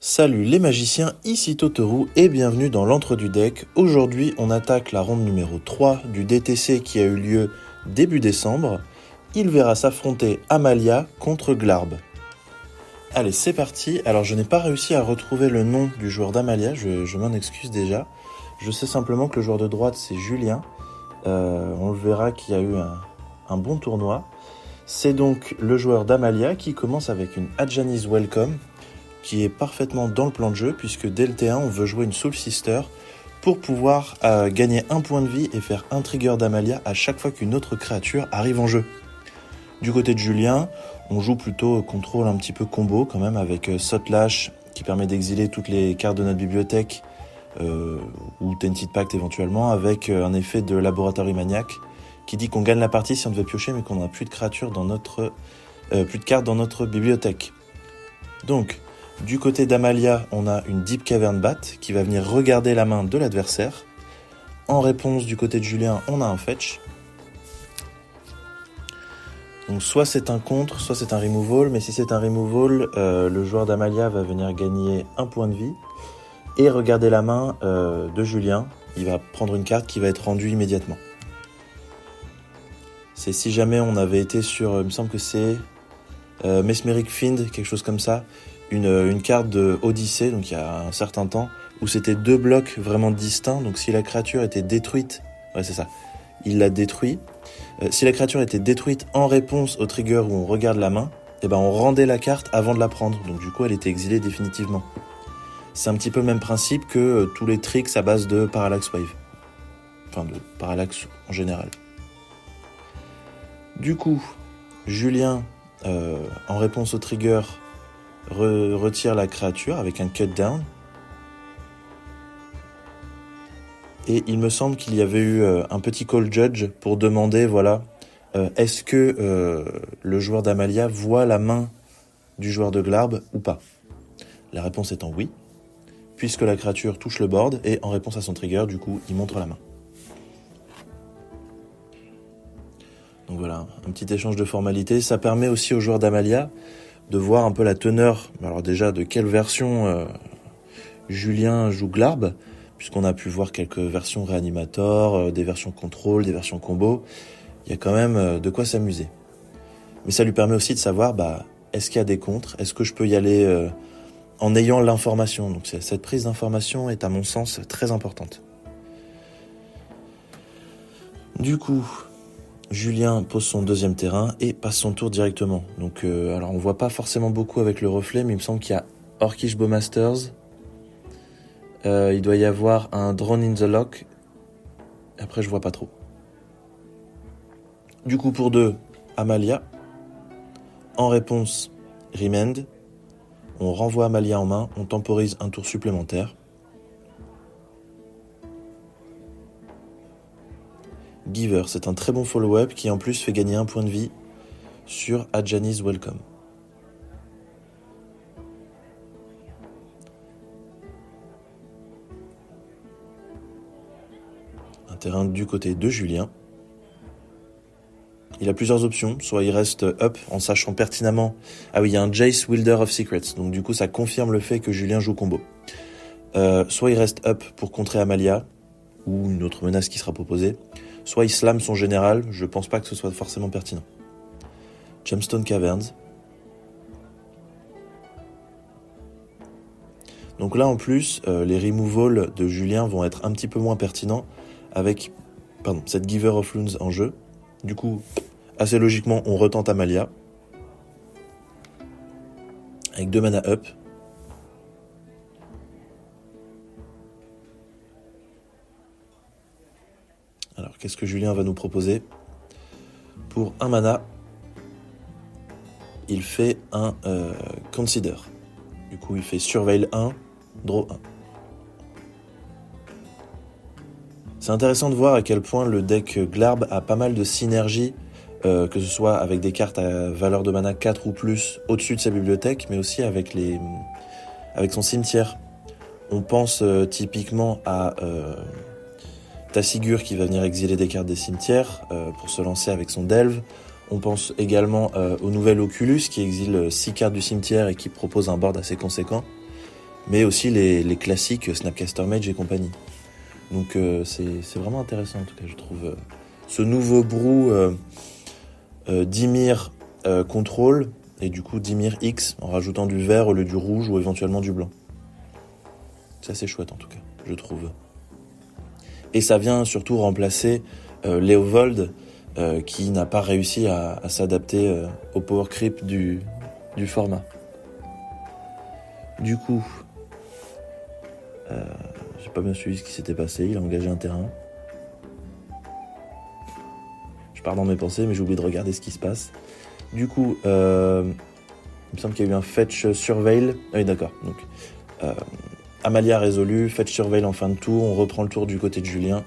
Salut les magiciens, ici Totoro et bienvenue dans l'entre du deck. Aujourd'hui on attaque la ronde numéro 3 du DTC qui a eu lieu début décembre. Il verra s'affronter Amalia contre Glarb. Allez c'est parti, alors je n'ai pas réussi à retrouver le nom du joueur d'Amalia, je m'en excuse déjà. Je sais simplement que le joueur de droite c'est Julien. On le verra qu'il y a eu un bon tournoi. C'est donc le joueur d'Amalia qui commence avec une Ajani's Welcome, qui est parfaitement dans le plan de jeu, puisque dès le T1, on veut jouer une Soul Sister pour pouvoir gagner un point de vie et faire un trigger d'Amalia à chaque fois qu'une autre créature arrive en jeu. Du côté de Julien, on joue plutôt contrôle un petit peu combo quand même, avec Sotlash qui permet d'exiler toutes les cartes de notre bibliothèque, ou Tainted Pact éventuellement, avec un effet de Laboratory Maniac qui dit qu'on gagne la partie si on devait piocher mais qu'on n'a plus de créatures dans notre plus de cartes dans notre bibliothèque. Donc du côté d'Amalia, on a une Deep Cavern Bat qui va venir regarder la main de l'adversaire. En réponse, du côté de Julien, on a un Fetch. Donc soit c'est un contre, soit c'est un removal, mais si c'est un removal, le joueur d'Amalia va venir gagner un point de vie et regarder la main de Julien. Il va prendre une carte qui va être rendue immédiatement. C'est si jamais on avait été sur, il me semble que c'est Mesmeric Fiend, quelque chose comme ça, une carte de Odyssée, donc il y a un certain temps, où c'était deux blocs vraiment distincts, donc si la créature était détruite, ouais c'est ça, il l'a détruit. Si la créature était détruite en réponse au trigger où on regarde la main, et ben on rendait la carte avant de la prendre, donc du coup elle était exilée définitivement. C'est un petit peu le même principe que tous les tricks à base de Parallax Wave, enfin de Parallax en général. Du coup, Julien, en réponse au trigger, retire la créature avec un cut down. Et il me semble qu'il y avait eu un petit call judge pour demander, voilà, est-ce que le joueur d'Amalia voit la main du joueur de Glarb ou pas. La réponse étant oui, puisque la créature touche le board et en réponse à son trigger, du coup, il montre la main. Donc voilà, un petit échange de formalités. Ça permet aussi aux joueurs d'Amalia de voir un peu la teneur, alors déjà de quelle version Julien joue Glarb, puisqu'on a pu voir quelques versions Reanimator, des versions contrôle, des versions combo. Il y a quand même de quoi s'amuser. Mais ça lui permet aussi de savoir, est-ce qu'il y a des contres, est-ce que je peux y aller en ayant l'information. Donc cette prise d'information est à mon sens très importante. Du coup, Julien pose son deuxième terrain et passe son tour directement. Donc, alors on voit pas forcément beaucoup avec le reflet, mais il me semble qu'il y a Orcish Bowmasters. Il doit y avoir un Drone in the Lock. Après, je vois pas trop. Du coup, pour 2, Amalia. En réponse, Remand. On renvoie Amalia en main, on temporise un tour supplémentaire. Giver, c'est un très bon follow-up qui en plus fait gagner un point de vie sur Ajani's Welcome. Un terrain du côté de Julien. Il a plusieurs options, soit il reste up en sachant pertinemment... Ah oui, il y a un Jace Wielder of Secrets, donc du coup ça confirme le fait que Julien joue combo. Soit il reste up pour contrer Amalia, ou une autre menace qui sera proposée, soit il slam son général, je pense pas que ce soit forcément pertinent. Gemstone Caverns. Donc là en plus, les removals de Julien vont être un petit peu moins pertinents avec cette Giver of Loons en jeu. Du coup, assez logiquement, on retente Amalia. Avec 2 mana up. Alors, qu'est-ce que Julien va nous proposer ? Pour 1 mana, il fait un Consider. Du coup, il fait Surveil 1, Draw 1. C'est intéressant de voir à quel point le deck Glarb a pas mal de synergie, que ce soit avec des cartes à valeur de mana 4 ou plus au-dessus de sa bibliothèque, mais aussi avec son cimetière. On pense typiquement à Tassigur qui va venir exiler des cartes des cimetières pour se lancer avec son Delve. On pense également au nouvel Oculus qui exile 6 cartes du cimetière et qui propose un board assez conséquent. mais aussi les classiques Snapcaster Mage et compagnie. Donc c'est vraiment intéressant en tout cas, je trouve. Ce nouveau brew Dimir contrôle, et du coup Dimir X en rajoutant du vert au lieu du rouge ou éventuellement du blanc. C'est assez chouette en tout cas, je trouve. Et ça vient surtout remplacer Leovold qui n'a pas réussi à s'adapter au power creep du format. Du coup, j'ai pas bien suivi ce qui s'était passé, il a engagé un terrain. Je pars dans mes pensées mais j'ai oublié de regarder ce qui se passe. Du coup, il me semble qu'il y a eu un fetch surveil. Ah oui d'accord, donc Amalia résolu, fetch surveil en fin de tour, on reprend le tour du côté de Julien.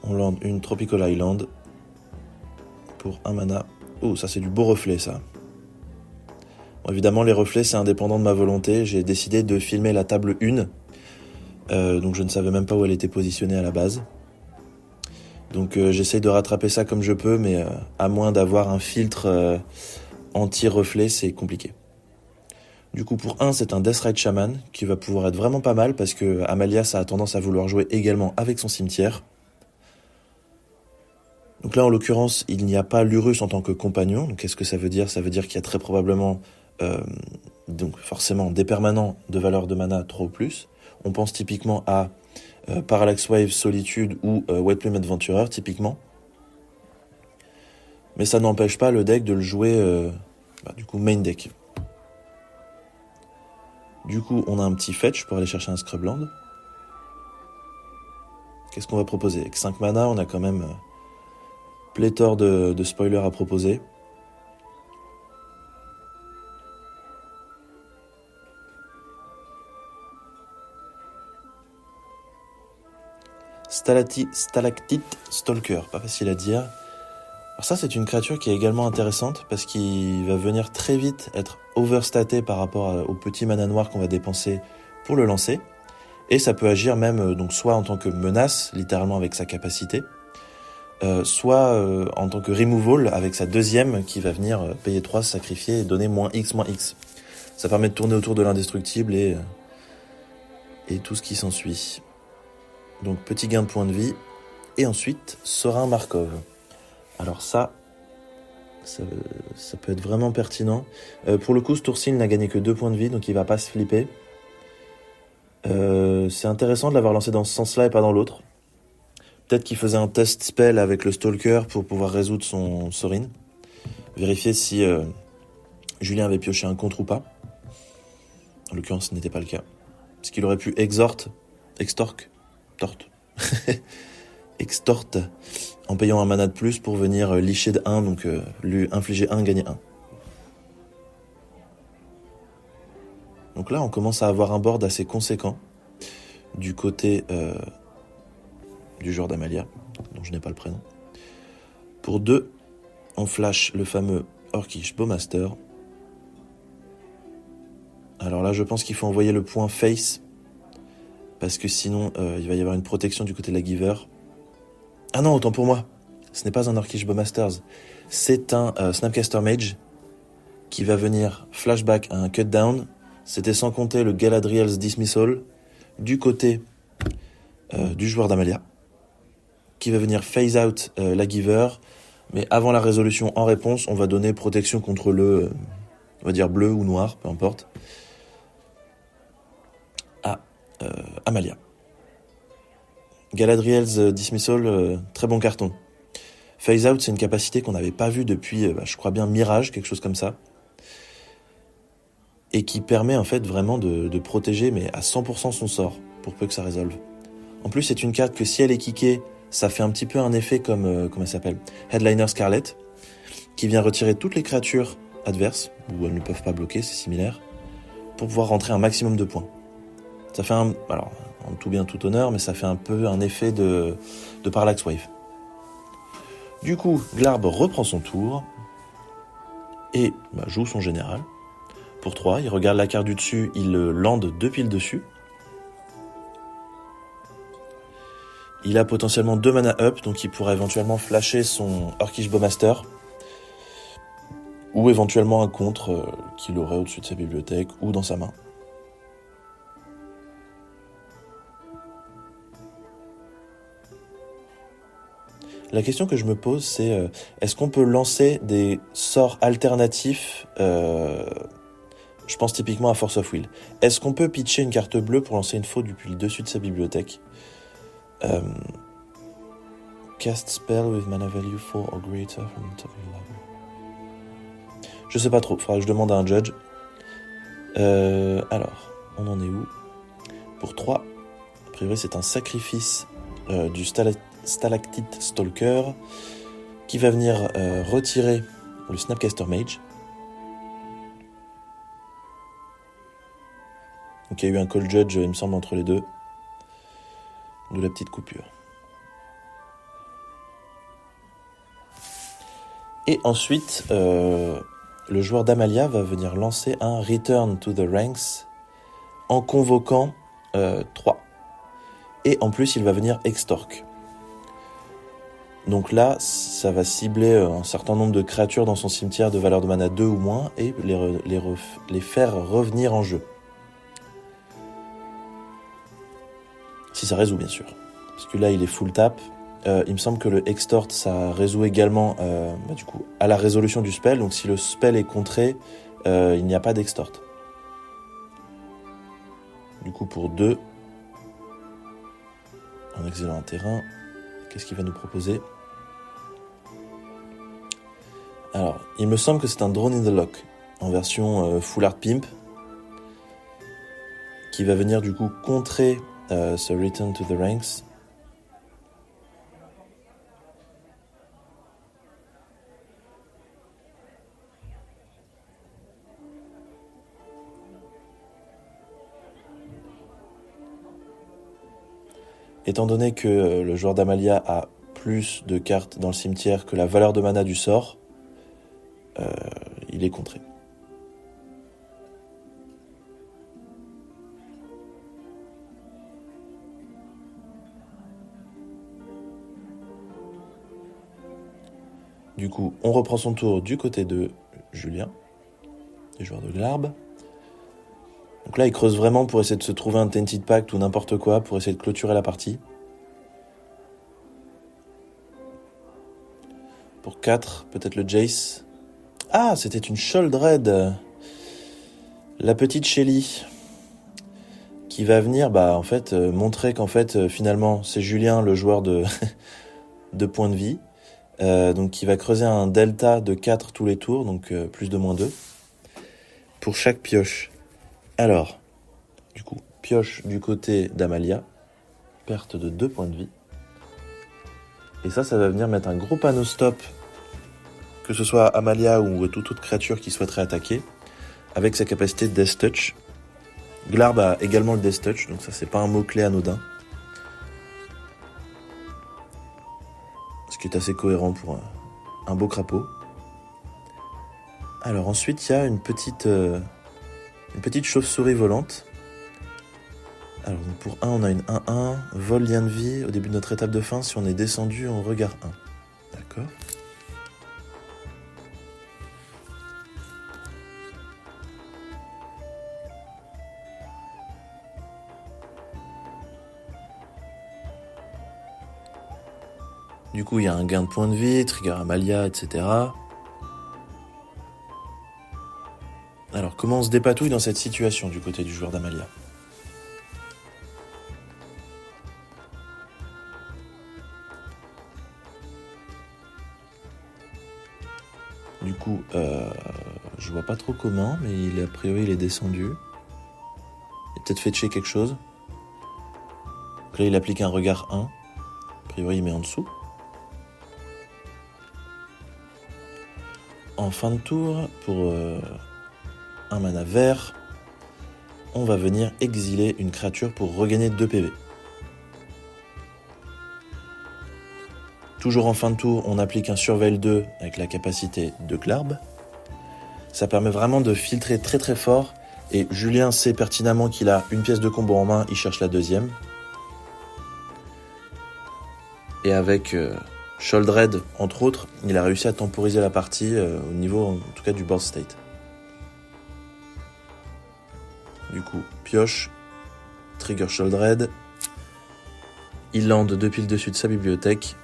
On lande une Tropical Island pour un mana. Oh, ça c'est du beau reflet ça. Bon, évidemment les reflets c'est indépendant de ma volonté, j'ai décidé de filmer la table 1. Donc je ne savais même pas où elle était positionnée à la base. Donc j'essaye de rattraper ça comme je peux, mais à moins d'avoir un filtre anti-reflet, c'est compliqué. Du coup pour 1 c'est un Deathrite Shaman qui va pouvoir être vraiment pas mal parce que Amalia ça a tendance à vouloir jouer également avec son cimetière. Donc là en l'occurrence il n'y a pas l'Urus en tant que compagnon, donc qu'est-ce que ça veut dire ? Ça veut dire qu'il y a très probablement donc forcément des permanents de valeur de mana 3 ou plus. On pense typiquement à Parallax Wave, Solitude ou White Plume Adventurer typiquement. Mais ça n'empêche pas le deck de le jouer du coup main deck. Du coup on a un petit fetch pour aller chercher un Scrubland. Qu'est-ce qu'on va proposer ? Avec 5 mana on a quand même pléthore de spoilers à proposer. Stalactite Stalker, pas facile à dire. Alors ça c'est une créature qui est également intéressante parce qu'il va venir très vite être overstaté par rapport au petit mana noir qu'on va dépenser pour le lancer. Et ça peut agir même donc soit en tant que menace, littéralement avec sa capacité, soit en tant que removal avec sa deuxième qui va venir payer 3, sacrifier et donner -X. Ça permet de tourner autour de l'indestructible et tout ce qui s'ensuit. Donc petit gain de points de vie. Et ensuite, Sorin Markov. Alors ça peut être vraiment pertinent. Pour le coup, ce tour-ci, il n'a gagné que 2 points de vie, donc il va pas se flipper. C'est intéressant de l'avoir lancé dans ce sens-là et pas dans l'autre. Peut-être qu'il faisait un test spell avec le Stalker pour pouvoir résoudre son Sorin. Vérifier si Julien avait pioché un contre ou pas. En l'occurrence, ce n'était pas le cas. Parce qu'il aurait pu extorte en payant un mana de plus pour venir licher de 1, donc lui infliger 1, gagner 1. Donc là, on commence à avoir un board assez conséquent du côté du joueur d'Amalia, dont je n'ai pas le prénom. Pour 2, on flash le fameux Orcish Bowmaster. Alors là, je pense qu'il faut envoyer le point face, parce que sinon, il va y avoir une protection du côté de la Giver. Ah non, autant pour moi. Ce n'est pas un Orcish Bowmasters. C'est un Snapcaster Mage qui va venir flashback à un cutdown. C'était sans compter le Galadriel's Dismissal du côté du joueur d'Amalia, qui va venir phase out la Giver. Mais avant la résolution, en réponse, on va donner protection contre le, on va dire bleu ou noir, peu importe, à Amalia. Galadriel's Dismissal, très bon carton. Phase out, c'est une capacité qu'on n'avait pas vue depuis, je crois bien, Mirage, quelque chose comme ça. Et qui permet en fait vraiment de protéger, mais à 100% son sort, pour peu que ça résolve. En plus, c'est une carte que si elle est kickée, ça fait un petit peu un effet comme, comment elle s'appelle ? Headliner Scarlet, qui vient retirer toutes les créatures adverses, où elles ne peuvent pas bloquer, c'est similaire, pour pouvoir rentrer un maximum de points. Ça fait alors, en tout bien tout honneur, mais ça fait un peu un effet de Parallax Wave. Du coup, Glarb reprend son tour, et joue son général. Pour 3, il regarde la carte du dessus, il lande 2 piles dessus. Il a potentiellement 2 mana up, donc il pourra éventuellement flasher son Orcish Bowmaster. Ou éventuellement un contre qu'il aurait au-dessus de sa bibliothèque ou dans sa main. La question que je me pose, c'est est-ce qu'on peut lancer des sorts alternatifs je pense typiquement à Force of Will. Est-ce qu'on peut pitcher une carte bleue pour lancer une faute depuis le dessus de sa bibliothèque Cast spell with mana value 4 or greater from the top of your library. Je sais pas trop, faudra que je demande à un judge. Alors, on en est où? Pour 3, a priori c'est un sacrifice du Stalactite Stalker qui va venir retirer le Snapcaster Mage. Donc il y a eu un call judge, il me semble, entre les deux. De la petite coupure. Et ensuite, le joueur d'Amalia va venir lancer un Return to the Ranks en convoquant 3. Et en plus, il va venir Extorque. Donc là, ça va cibler un certain nombre de créatures dans son cimetière de valeur de mana 2 ou moins et les faire revenir en jeu. Si ça résout, bien sûr. Parce que là, il est full tap. Il me semble que le Extort, ça résout également du coup, à la résolution du spell. Donc si le spell est contré, il n'y a pas d'Extort. Du coup, pour 2, en exilant un terrain, qu'est-ce qu'il va nous proposer? Alors, il me semble que c'est un Drone in the Lock, en version Full Art Pimp, qui va venir du coup contrer ce Return to the Ranks. Étant donné que le joueur d'Amalia a plus de cartes dans le cimetière que la valeur de mana du sort, il est contré. Du coup, on reprend son tour du côté de Julien, le joueur de Glarb. Donc là, il creuse vraiment pour essayer de se trouver un Tainted Pact ou n'importe quoi, pour essayer de clôturer la partie. Pour 4, peut-être le Jace. Ah, c'était une Sheoldred. La petite Shelly. Qui va venir, montrer qu'en fait, finalement, c'est Julien, le joueur de points de vie. Donc qui va creuser un delta de 4 tous les tours, donc plus de moins 2. Pour chaque pioche. Alors, du coup, pioche du côté d'Amalia, perte de 2 points de vie. Et ça va venir mettre un gros panneau stop, que ce soit Amalia ou toute autre créature qui souhaiterait attaquer, avec sa capacité de Death Touch. Glarb a également le Death Touch, donc ça c'est pas un mot-clé anodin. Ce qui est assez cohérent pour un beau crapaud. Alors ensuite, il y a une petite chauve-souris volante. Alors donc pour 1, on a une 1-1, vol lien de vie au début de notre étape de fin. Si on est descendu, on regarde 1. D'accord. Du coup, il y a un gain de points de vie, trigger Amalia, etc. Alors, comment on se dépatouille dans cette situation du côté du joueur d'Amalia? Du coup, je vois pas trop comment, mais a priori il est descendu. Il a peut-être fait quelque chose. Donc là, il applique un regard 1. A priori, il met en dessous. En fin de tour, pour un mana vert, on va venir exiler une créature pour regagner 2 PV. Toujours en fin de tour, on applique un Surveil 2 avec la capacité de Glarb. Ça permet vraiment de filtrer très très fort. Et Julien sait pertinemment qu'il a une pièce de combo en main, il cherche la deuxième. Et avec Sholdred, entre autres, il a réussi à temporiser la partie au niveau, en tout cas, du board state. Du coup, pioche, trigger Sholdred, il lande depuis le dessus de sa bibliothèque.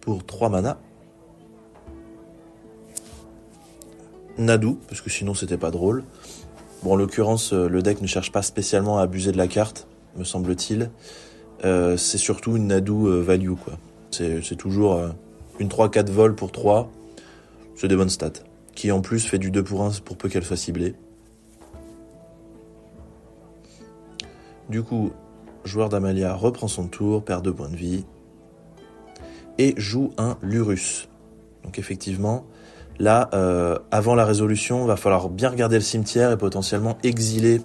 Pour 3 mana. Nadu, parce que sinon c'était pas drôle. Bon, en l'occurrence, le deck ne cherche pas spécialement à abuser de la carte, me semble-t-il. C'est surtout une Nadu value, quoi. C'est toujours une 3-4 vol pour 3. C'est des bonnes stats. Qui en plus fait du 2 pour 1 pour peu qu'elle soit ciblée. Du coup, joueur d'Amalia reprend son tour, perd 2 points de vie. Et joue un Lurrus. Donc effectivement, là, avant la résolution, va falloir bien regarder le cimetière et potentiellement exiler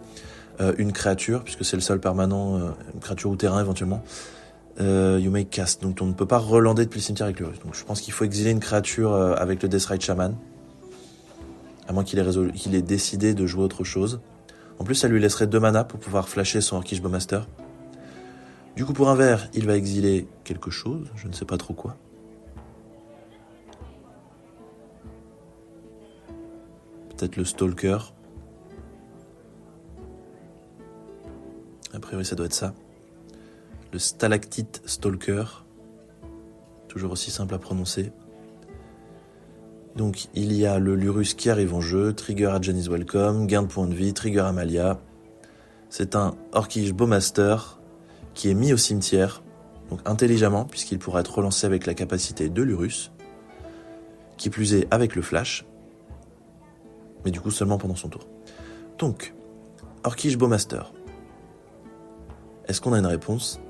une créature, puisque c'est le seul permanent, une créature ou terrain éventuellement. You may cast, donc on ne peut pas relander depuis le cimetière avec Lurrus. Donc je pense qu'il faut exiler une créature avec le Deathrite Shaman, à moins qu'il ait décidé de jouer autre chose. En plus, ça lui laisserait 2 mana pour pouvoir flasher son Orcish Bowmaster. Du coup, pour un vert, il va exiler quelque chose, je ne sais pas trop quoi. Peut-être le Stalker. A priori, ça doit être ça. Le Stalactite Stalker. Toujours aussi simple à prononcer. Donc, il y a le Lurrus qui arrive en jeu. Trigger Adjani's Welcome. Gain de points de vie. Trigger Amalia. C'est un Orcish Bowmaster qui est mis au cimetière. Donc, intelligemment, puisqu'il pourra être relancé avec la capacité de Lurrus. Qui plus est avec le flash. Mais du coup, seulement pendant son tour. Donc, Orcish Bowmaster. Est-ce qu'on a une réponse ?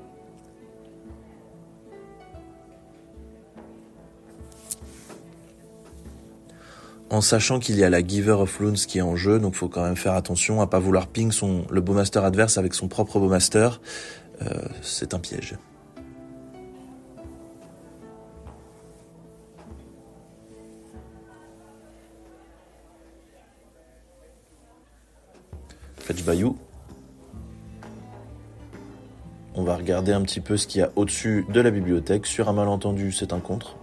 En sachant qu'il y a la Giver of Loons qui est en jeu, donc il faut quand même faire attention à pas vouloir ping le Bowmaster adverse avec son propre Bowmaster. C'est un piège. Fetch Bayou. On va regarder un petit peu ce qu'il y a au-dessus de la bibliothèque. Sur un malentendu, c'est un contre.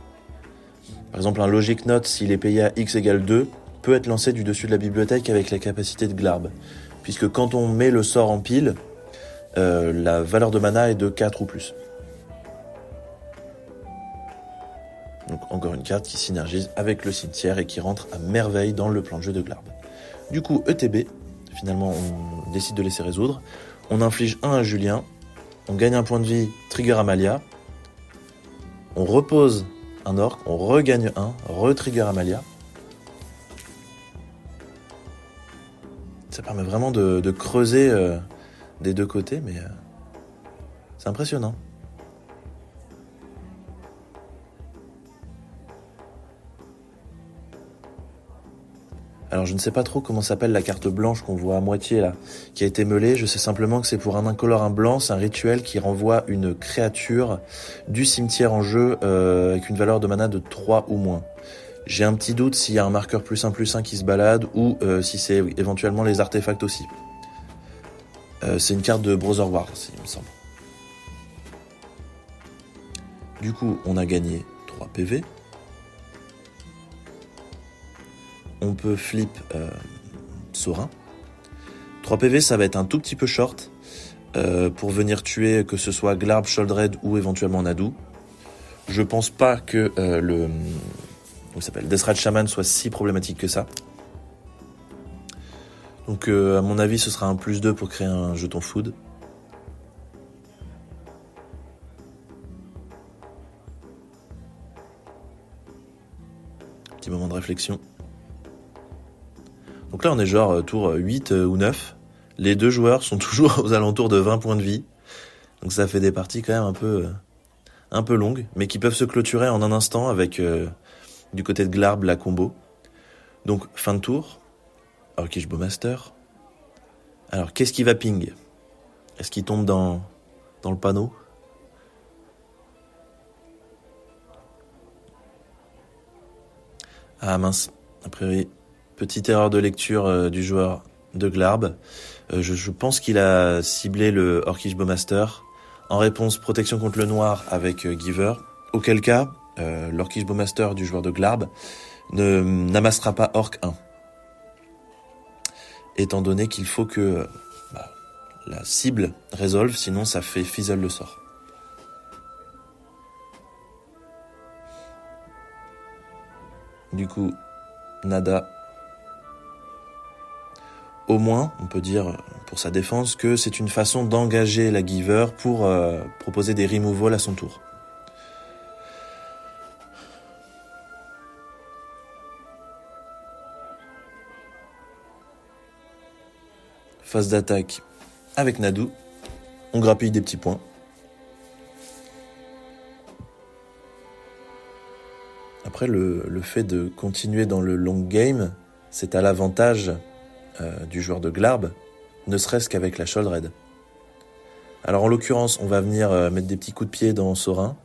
Par exemple, un Logic Note, s'il est payé à x égale 2, peut être lancé du dessus de la bibliothèque avec la capacité de Glarb. Puisque quand on met le sort en pile, la valeur de mana est de 4 ou plus. Donc encore une carte qui synergise avec le cimetière et qui rentre à merveille dans le plan de jeu de Glarb. Du coup, ETB, finalement on décide de laisser résoudre. On inflige 1 à Julien. On gagne un point de vie, trigger Amalia. On repose un orc, on regagne 1, re-trigger Amalia. Ça permet vraiment de creuser des deux côtés, mais c'est impressionnant. Alors je ne sais pas trop comment s'appelle la carte blanche qu'on voit à moitié là, qui a été meulée. Je sais simplement que c'est pour un incolore, un blanc, c'est un rituel qui renvoie une créature du cimetière en jeu avec une valeur de mana de 3 ou moins. J'ai un petit doute s'il y a un marqueur +1/+1 qui se balade ou si c'est éventuellement les artefacts aussi. C'est une carte de Brother War, il me semble. Du coup, on a gagné 3 PV. On peut flip Sorin. 3 PV, ça va être un tout petit peu short pour venir tuer que ce soit Glarb, Sholdred ou éventuellement Nadu. Je pense pas que le Deathrite Shaman soit si problématique que ça. Donc à mon avis, ce sera un +2 pour créer un jeton food. Petit moment de réflexion. Donc là, on est genre tour 8 ou 9. Les deux joueurs sont toujours aux alentours de 20 points de vie. Donc ça fait des parties quand même un peu longues, mais qui peuvent se clôturer en un instant avec du côté de Glarb la combo. Donc fin de tour. Orcish Bowmaster. Alors qu'est-ce qui va ping ? Est-ce qu'il tombe dans le panneau ? Ah mince, a priori, petite erreur de lecture du joueur de Glarb. Je pense qu'il a ciblé le Orcish Bowmaster. En réponse, protection contre le noir avec Giver. Auquel cas, l'Orcish Bowmaster du joueur de Glarb n'amassera pas Orc 1. Étant donné qu'il faut que la cible résolve, sinon ça fait fizzle le sort. Du coup, nada. Au moins, on peut dire pour sa défense que c'est une façon d'engager la Giver pour proposer des removals à son tour. Phase d'attaque avec Nadu, on grappille des petits points. Après, le fait de continuer dans le long game, c'est à l'avantage du joueur de Glarb, ne serait-ce qu'avec la Sholdred. Alors en l'occurrence, on va venir mettre des petits coups de pied dans Sorin.